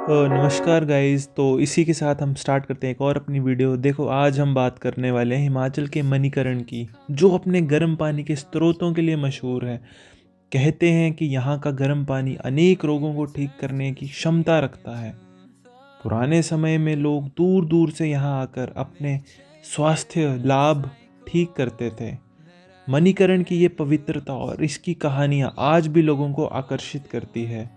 नमस्कार गाइस। तो इसी के साथ हम स्टार्ट करते हैं एक और अपनी वीडियो। देखो, आज हम बात करने वाले हैं हिमाचल के मणिकरण की, जो अपने गर्म पानी के स्रोतों के लिए मशहूर है। कहते हैं कि यहाँ का गर्म पानी अनेक रोगों को ठीक करने की क्षमता रखता है। पुराने समय में लोग दूर दूर से यहाँ आकर अपने स्वास्थ्य लाभ ठीक करते थे। मणिकरण की ये पवित्रता और इसकी कहानियाँ आज भी लोगों को आकर्षित करती है।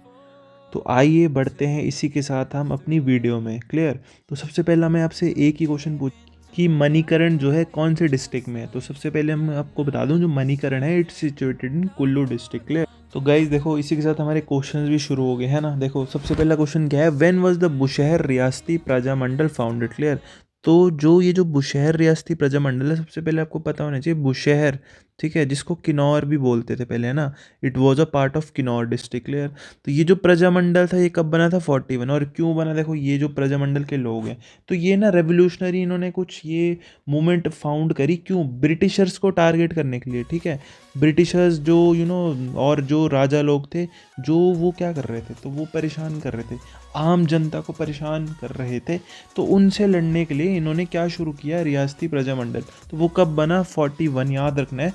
तो आइए बढ़ते हैं इसी के साथ हम अपनी वीडियो में। क्लियर? तो सबसे पहला मैं आपसे एक ही क्वेश्चन पूछ कि मणिकरण जो है कौन से डिस्ट्रिक्ट में है। तो सबसे पहले हम आपको बता दूं, जो मणिकरण है it's situated in Kullu district. Clear? तो गाइज देखो, इसी के साथ हमारे क्वेश्चंस भी शुरू हो गए हैं ना। देखो, सबसे पहला क्वेश्चन क्या है, व्हेन वाज द बुशहर रियासती प्रजामंडल फाउंडेड। क्लियर? तो ये जो बुशहर रियासती प्रजामंडल है, सबसे पहले आपको पता होना चाहिए बुशहर, ठीक है, जिसको किन्नौर भी बोलते थे पहले, है ना। It was a part of Kinnaur district. Clear? तो ये जो प्रजामंडल था ये कब बना था, 41। और क्यों बना, देखो, ये जो प्रजामंडल के लोग हैं तो ये ना रेवोल्यूशनरी, इन्होंने कुछ ये मूवमेंट फाउंड करी। क्यों? ब्रिटिशर्स को टारगेट करने के लिए, ठीक है। ब्रिटिशर्स जो और जो राजा लोग थे, जो वो क्या कर रहे थे, तो वो परेशान कर रहे थे, आम जनता को परेशान कर रहे थे। तो उनसे लड़ने के लिए इन्होंने क्या शुरू किया, रियासती प्रजामंडल। तो वो कब बना, 41, याद रखना है।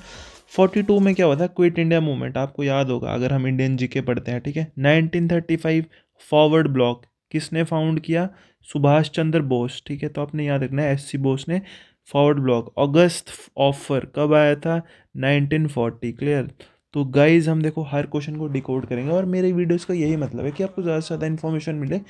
42 में क्या हुआ था, क्विट इंडिया मूवमेंट, आपको याद होगा अगर हम इंडियन जीके पढ़ते हैं, ठीक है। 1935 फॉरवर्ड ब्लॉक किसने फाउंड किया, सुभाष चंद्र बोस, ठीक है। तो आपने याद रखना है, एससी बोस ने फॉरवर्ड ब्लॉक। अगस्त ऑफर कब आया था, 1940। क्लियर? तो गाइज हम देखो हर क्वेश्चन को डिकोड करेंगे, और मेरे वीडियोस का यही मतलब है कि आपको ज़्यादा से ज़्यादा इन्फॉर्मेशन मिले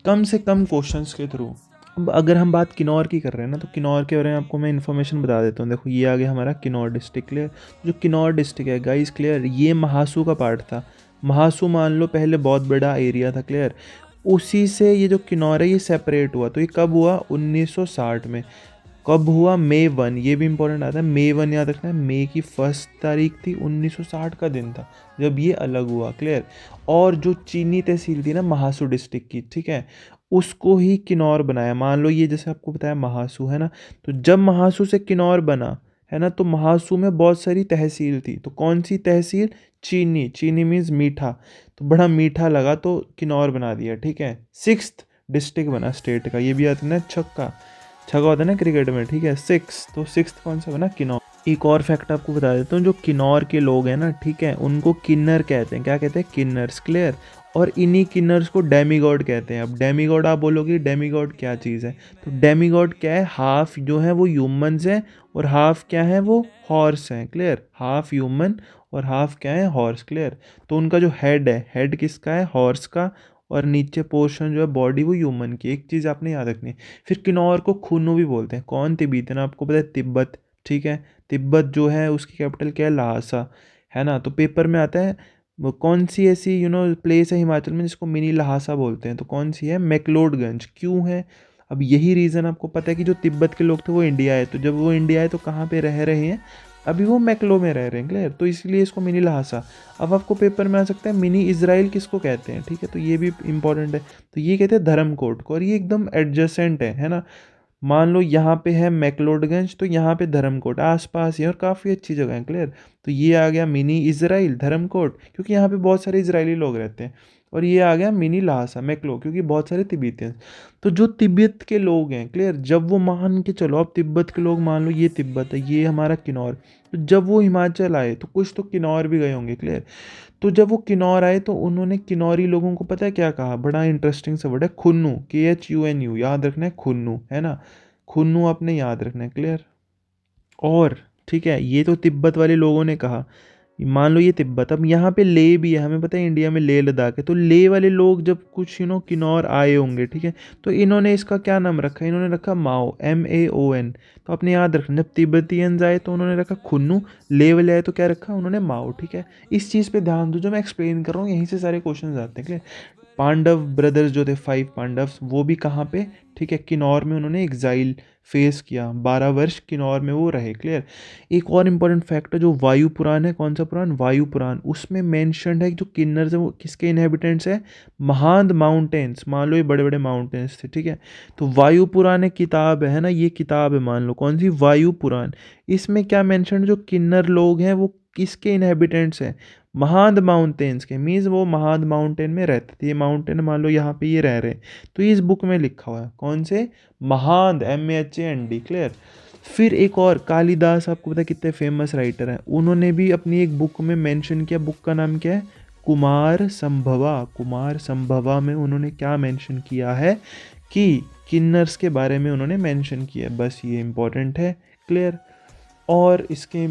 कम से कम क्वेश्चंस के थ्रू। अब अगर हम बात किन्नौर की कर रहे हैं ना, तो किन्नौर के बारे में आपको मैं इन्फॉर्मेशन बता देता हूँ। देखो, ये आ गया हमारा किन्नौर डिस्ट्रिक्ट। क्लियर? जो किन्नौर डिस्ट्रिक्ट है गाइस, क्लियर, ये महासू का पार्ट था। महासू मान लो पहले बहुत बड़ा एरिया था। क्लियर? उसी से ये जो किन्नौर है ये सेपरेट हुआ। तो ये कब हुआ, 1960 में। कब हुआ, मई 1, ये भी इंपॉर्टेंट आता है। मई 1 याद रखना है, मई की 1 तारीख थी, 1960 का दिन था जब ये अलग हुआ। क्लियर? और जो चीनी तहसील थी ना महासू डिस्ट्रिक्ट की, ठीक है, उसको ही किन्नौर बनाया। मान लो ये जैसे आपको बताया महासू है ना, तो जब महासू से किन्नौर बना, है ना, तो महासू में बहुत सारी तहसील थी। तो कौन सी तहसील, चीनी। चीनी मीन्स मीठा, तो बड़ा मीठा लगा तो किन्नौर बना दिया, ठीक है। 6th डिस्ट्रिक्ट बना स्टेट का, ये भी आता है ना, छक्का, छक्का होता है ना क्रिकेट में, ठीक है। 6, तो 6th कौन सा बना, किन्नौर। एक और फैक्ट आपको बता देता हूँ, जो किन्नौर के लोग हैं ना, ठीक है, उनको किन्नर कहते हैं। क्या कहते हैं, किन्नर्स। क्लियर? और इन्हीं किन्नर्स को डेमीगॉड कहते हैं। अब डेमीगॉड आप बोलोगे, डेमीगॉड क्या चीज़ है, तो डेमीगॉड क्या है, हाफ जो है वो ह्यूमंस हैं और हाफ क्या है, वो हॉर्स हैं। क्लियर? हाफ ह्यूमन और हाफ क्या है, हॉर्स। क्लियर? तो उनका जो हेड है, हेड किसका है, हॉर्स का, और नीचे पोर्शन जो है बॉडी वो ह्यूमन की। एक चीज़ आपने याद रखनी है। फिर किन्नौर को खुन्नू भी बोलते हैं। कौन, तिब्बतन, आपको पता है तिब्बत, ठीक है। तिब्बत जो है उसकी कैपिटल क्या है, लहासा, है ना। तो पेपर में आता है वो कौन सी ऐसी प्लेस है हिमाचल में जिसको मिनी लहासा बोलते हैं, तो कौन सी है, मैक्लोडगंज। क्यों है, अब यही रीज़न आपको पता है कि जो तिब्बत के लोग थे वो इंडिया आए, तो जब वो इंडिया आए तो कहाँ पे रह रहे हैं, अभी वो मैक्लो में रह रहे हैं। क्लियर? तो इसलिए इसको मिनी लहासा। अब आपको पेपर में आ सकता है मिनी इज़राइल किसको कहते हैं, ठीक है, तो ये भी इंपॉर्टेंट है। तो ये कहते हैं धर्मकोट को, और ये एकदम एडजेसेंट है ना। मान लो यहाँ पे है मैक्लोडगंज, तो यहाँ पे धर्मकोट आसपास ही है और काफ़ी अच्छी जगह है। क्लियर? तो ये आ गया मिनी इज़राइल धर्मकोट, क्योंकि यहाँ पे बहुत सारे इजरायली लोग रहते हैं। और ये आ गया मिनी लहासा मैक्लो, क्योंकि बहुत सारे तिब्बतियंस। तो जो तिब्बत के लोग हैं, क्लियर, जब वो मान के चलो, अब तिब्बत के लोग मान लो ये तिब्बत है, ये हमारा किन्नौर, तो जब वो हिमाचल आए तो कुछ तो किन्नौर भी गए होंगे। क्लियर? तो जब वो किन्नौर आए तो उन्होंने किन्नौरी लोगों को पता है क्या कहा, बड़ा इंटरेस्टिंग सा वर्ड है, खुन्नू, KHUNU, याद रखना है, खुन्नू, है ना। खुन्नू आपने याद रखना है। क्लियर? और ठीक है, ये तो तिब्बत वाले लोगों ने कहा। मान लो ये तिब्बत, अब यहाँ पे ले भी है, हमें पता है इंडिया में ले लद्दाख है, तो ले वाले लोग जब कुछ किन्नौर आए होंगे, ठीक है, तो इन्होंने इसका क्या नाम रखा, इन्होंने रखा माओ, MAON। तो आपने याद रखना, जब तिब्बतियंस आए तो उन्होंने रखा खुन्नू, ले वाले आए तो क्या रखा उन्होंने, माओ, ठीक है। इस चीज़ पे ध्यान दो, जो मैं एक्सप्लेन कर रहा हूँ यहीं से सारे क्वेश्चन आते हैं। पांडव ब्रदर्स जो थे, 5 पांडव्स, वो भी कहाँ पे, ठीक है, किन्नौर में उन्होंने एग्जाइल फेस किया, 12 वर्ष किन्नौर में वो रहे। क्लियर? एक और इम्पोर्टेंट फैक्ट है, जो वायु पुराण है, कौन सा पुराण, वायु पुराण, उसमें मेंशन्ड है कि जो किन्नर्स है वो किसके इनहेबिटेंट्स है, महांद माउंटेन्स। मान लो ये बड़े बड़े माउंटेन्स थे, ठीक है। तो वायु पुराण एक किताब है ना, ये किताब है, मान लो कौन सी, वायु पुराण। इसमें क्या मेंशन, जो किन्नर लोग हैं वो किसके इनहेबिटेंट्स हैं, महाद माउंटेन्स के, मीन्स वो महाद माउंटेन में रहते थे। ये माउंटेन मान लो यहाँ पे ये रह रहे हैं, तो ये इस बुक में लिखा हुआ है कौन से, महाद, MAHAND, क्लियर। फिर एक और कालिदास, आपको पता है कितने फेमस राइटर हैं, उन्होंने भी अपनी एक बुक में मेंशन किया, बुक का नाम क्या है, कुमार संभवा। कुमार संभवा में उन्होंने क्या मेंशन किया है कि किन्नर्स के बारे में उन्होंने मेंशन किया, बस ये इम्पोर्टेंट है, क्लियर। और इसके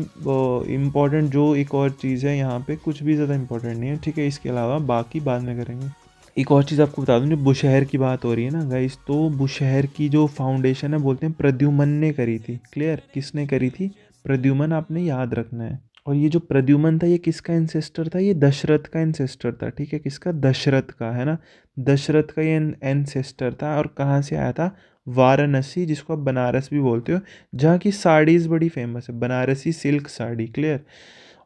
इम्पॉर्टेंट जो एक और चीज़ है यहाँ पे, कुछ भी ज़्यादा इम्पोर्टेंट नहीं है, ठीक है, इसके अलावा बाकी बाद में करेंगे। एक और चीज़ आपको बता दूँ, जो बुशहर की बात हो रही है ना गाइस, तो बुशहर की जो फाउंडेशन है बोलते हैं प्रद्युमन ने करी थी, क्लियर। किसने करी थी, प्रद्युमन, आपने याद रखना है। और ये जो प्रद्युमन था ये किसका इंसेस्टर था, ये दशरथ का इंसेस्टर था, ठीक है, किसका, दशरथ का, है ना, दशरथ का ये एंसेस्टर था। और कहाँ से आया था, वाराणसी, जिसको आप बनारस भी बोलते हो, जहाँ की साड़ीज़ बड़ी फेमस है, बनारसी सिल्क साड़ी, क्लियर।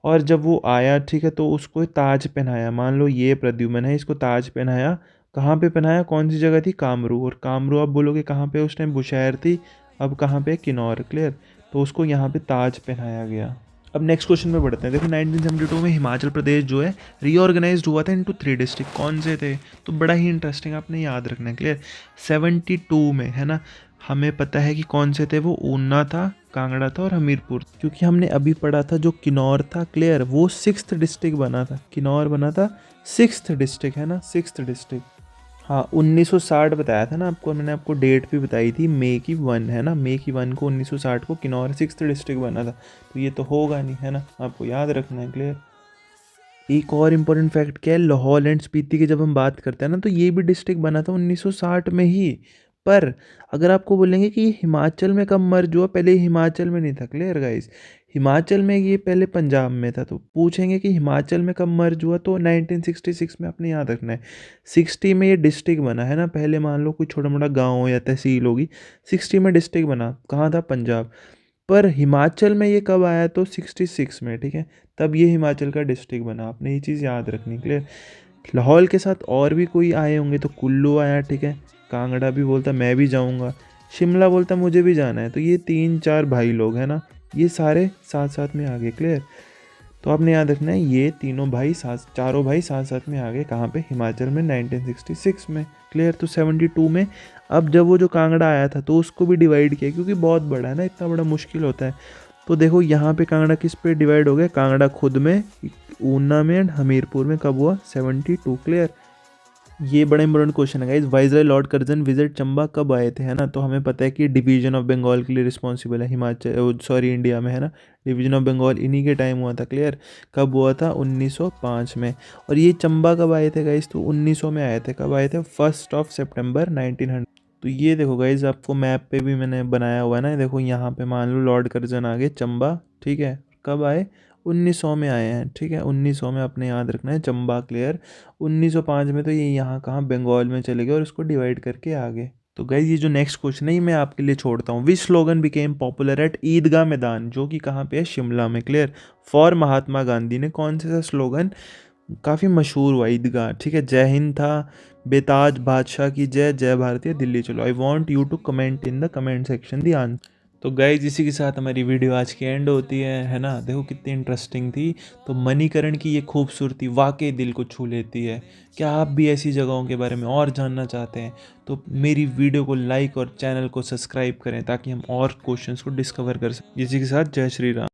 और जब वो आया, ठीक है, तो उसको ताज पहनाया, मान लो ये प्रद्युमन है, इसको ताज पहनाया, कहाँ पे पहनाया, कौन सी जगह थी, कामरू। और कामरू आप बोलोगे कहाँ पे, उस टाइम बुशहर थी, अब कहाँ पे, किन्नौर, क्लियर। तो उसको यहाँ पे ताज पहनाया गया। अब नेक्स्ट क्वेश्चन में बढ़ते हैं। देखो 1972 में हिमाचल प्रदेश जो है रीऑर्गेनाइज हुआ था इनटू 3 डिस्ट्रिक्ट, कौन से थे, तो बड़ा ही इंटरेस्टिंग, आपने याद रखना है, क्लियर। 72 में, है ना, हमें पता है कि कौन से थे वो, ऊना था, कांगड़ा था और हमीरपुर, क्योंकि हमने अभी पढ़ा था जो किन्नौर था, क्लियर, वो 6th डिस्ट्रिक्ट बना था, किन्नौर बना था 6th डिस्ट्रिक्ट, है ना, 6th डिस्ट्रिक्ट। हाँ 1960 बताया था ना आपको, मैंने आपको डेट भी बताई थी, मई की 1, है ना, मई की 1 को 1960 को किन्नौर 6th डिस्ट्रिक्ट बना था। तो ये तो होगा नहीं, है ना, आपको याद रखना है, क्लियर। एक और इम्पोर्टेंट फैक्ट क्या है, लाहौल एंड स्पीति की जब हम बात करते हैं ना, तो ये भी डिस्ट्रिक्ट बना था 1960 में ही। पर अगर आपको बोलेंगे कि ये हिमाचल में कब मर्ज हुआ, पहले ये हिमाचल में नहीं था, क्लियर गाइस, हिमाचल में ये पहले पंजाब में था। तो पूछेंगे कि हिमाचल में कब मर्ज हुआ, तो 1966 में, आपने याद रखना है। 60 में ये डिस्ट्रिक्ट बना, है ना, पहले मान लो कोई छोटा मोटा गाँव या तहसील होगी, 60 में डिस्ट्रिक्ट बना, कहाँ था, पंजाब। पर हिमाचल में ये कब आया, तो 66 में, ठीक है, तब ये हिमाचल का डिस्ट्रिक्ट बना, आपने ये चीज़ याद रखनी, क्लियर। लाहौल के साथ और भी कोई आए होंगे, तो कुल्लू आया, ठीक है, कांगड़ा भी बोलता मैं भी जाऊंगा, शिमला बोलता मुझे भी जाना है, तो ये 3-4 भाई लोग हैं ना, ये सारे साथ साथ में आ गए, क्लियर। तो आपने याद रखना है ये तीनों भाई चारों भाई साथ साथ में आ गए, कहाँ पे, हिमाचल में 1966 में, क्लियर। तो 72 में, अब जब वो जो कांगड़ा आया था तो उसको भी डिवाइड किया, क्योंकि बहुत बड़ा है ना, इतना बड़ा मुश्किल होता है। तो देखो यहाँ पे कांगड़ा किस पे डिवाइड हो गया, कांगड़ा खुद में, ऊना में एंड हमीरपुर में, कब हुआ, 72, क्लियर। ये बड़ा इंपॉर्टेंट क्वेश्चन है guys, viceroy Lord Curzon visit Chamba कब आए थे, है ना, तो हमें पता है कि डिवीजन ऑफ बंगाल के लिए रिस्पॉन्सिबल है हिमाचल, सॉरी इंडिया में, है ना, डिवीजन ऑफ बंगाल इन्हीं के टाइम हुआ था, क्लियर। कब हुआ था, 1905 में। और ये चंबा कब आए थे गाइस, तो 1900 में आए थे, कब आए थे, 1 सितंबर 1900। तो ये देखो गाइज, आपको मैप पे भी मैंने बनाया हुआ है ना, देखो यहाँ पे मान लो लॉर्ड कर्जन आ गए, चंबा, ठीक है, कब आए, 1900 में आए हैं, ठीक है, 1900 में अपने याद रखना है, चंबा, क्लियर। 1905 में तो ये यहाँ कहाँ, बंगाल में चले गए और इसको डिवाइड करके आ गए। तो गाइज ये जो नेक्स्ट क्वेश्चन है ये मैं आपके लिए छोड़ता हूँ, विच स्लोगन बिकेम पॉपुलर एट ईदगाह मैदान, जो कि कहाँ पे है, शिमला में, क्लियर, फॉर महात्मा गांधी ने कौन सा स्लोगन काफ़ी मशहूर हुआ ईदगाह, ठीक है, जय हिंद था, बेताज बादशाह की जय, जय भारतीय, दिल्ली चलो। I want you to comment in the comment section the answer. तो गाइज इसी के साथ हमारी वीडियो आज की एंड होती है ना, देखो कितनी इंटरेस्टिंग थी। तो मणिकरण की ये खूबसूरती वाकई दिल को छू लेती है। क्या आप भी ऐसी जगहों के बारे में और जानना चाहते हैं, तो मेरी वीडियो को लाइक और चैनल को सब्सक्राइब करें, ताकि हम और क्वेश्चंस को डिस्कवर कर सकें। इसी के साथ जय श्री राम।